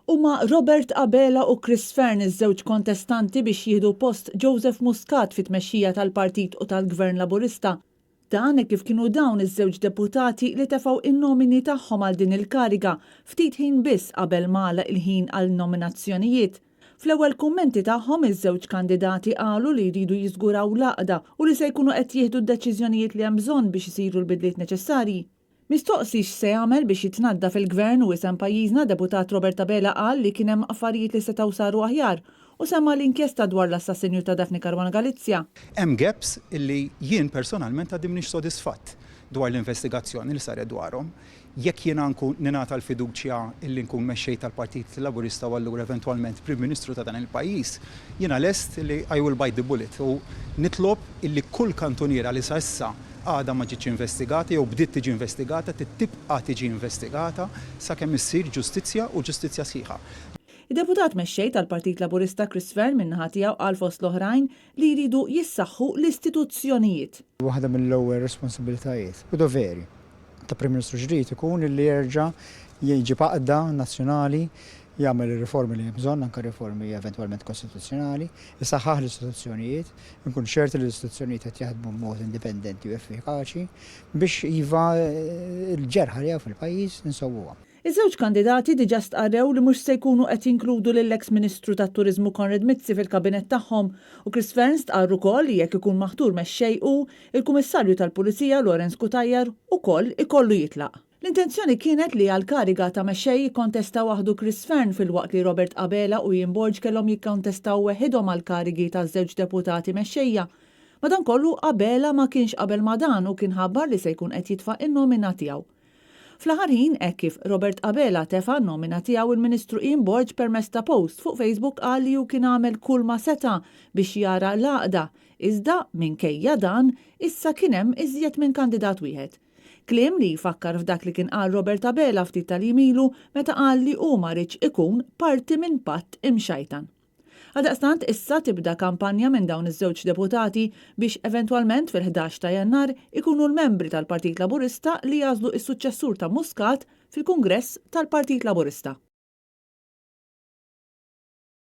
Huma Robert Abela u Chris Fern iż-żewġ kontestanti biex jieħdu post Joseph Muscat fit-tmexxija tal-Partit u tal-Gvern Laburista. Dan kif kienu dawn iż-żewġ deputati li tefgħu in-nomini tagħhom għal din il-kariga ftit ħin biss qabel mala il-ħin għal nominazzjonijiet. Fl-ewwel kummenti tagħhom iż-żewġ kandidati qalu li jridu jiżguraw l-għaqda u li se jkunu qed jieħdu d-deċiżjonijiet li hemm bżonn biex isiru l-bidliet neċessarji. Mistoqsi x'se jagħmel biex jitnadda fil-gvern u isem pajjiżna, deputat Robert Abela qal li kien hemm affarijiet li setgħu saru aħjar u semma l-inkjesta dwar l-assassinju ta' Daphne Caruana Galizia. Hemm gaps illi jien personalment għaddim nix sodisfatt dwar l-investigazzjoni li saret dwarhom. Jekk jiena nkun ningħata l-fiduċja illi nkun mexxej tal-Partit Laburista u allura eventwalment Prim Ministru ta' dan il-pajjiż, jiena lest li I will bite the bullet u nitlob illi kull kantuniera li sa issa għada ma ġietx investigata jew bdiet tiġi investigata tibqa' tiġi investigata sakemm issir ġustizzja u ġustizzja sħiħa. Id-deputat mexxej tal-Partit Laburista Chris Fern min-naħa tiegħu qal fost l-oħrajn li jridu jissaħħu l-istituzzjonijiet. Waħda mill-ewwel responsabbiltajiet u doveri ta' Prim Ministru ġdid ikun li jerġa' jiġi għaqda nazzjonali jagħmel ir-riformi li hemm bżonn, anke riformi eventwalment kostituzzjonali, isaħħaħ l-istituzzjonijiet, nkun ċerti li l-istituzzjonijiet qed jaħdmu b'mod indipendenti u effikaċi biex iva l-ġerħa li fil-pajjiż insowwuha. Iż-żewġ kandidati diġà stqarrew li mhux se jkunu qed jinkludu lill-eks Ministru tat-Turiżmu Konrad Mizzi fil-kabinett tagħhom u Chris Fern stqarru wkoll li jekk ikun maħtur mexxej il-Kummissarju tal-Pulizija Lawrence Cutajar ukoll ikollu jitlaq. L-intenzjoni kienet li għal-kariga ta' mexxej jikkontestaw waħdu Chris Fern fil-waqt li Robert Abela u Ian Borg kellhom jikkontestaw weħidhom għal-karigi taż-żewġ deputati mexxejja. Madankollu Abela ma kienx qabel ma dan u kien ħabbar li se jkun qed jitfa' in-nomina tiegħu. Fl-aħħar ħin hekk kif Robert Abela tefa' n-nomina tiegħu il-Ministru Ian Borg permezz ta' post fuq Facebook qal li hu kien għamel kull ma seta' biex jara l-għaqda, iżda minkejja dan issa kien hemm iżjed minn kandidat wieħed. Kliem li jfakkar f'dak li kien qal Robert Abela ftit tal-jimilu meta qal li hu ma rridx ikun parti minn patt imxajtan. Għaldaqstant issa tibda kampanja minn dawn iż-żewġ deputati biex eventwalment fil-11 ta' Jannar ikunu l-membri tal-Partit Laburista li jażlu s-suċċessur ta' Muscat fil-Kungress tal-Partit Laburista.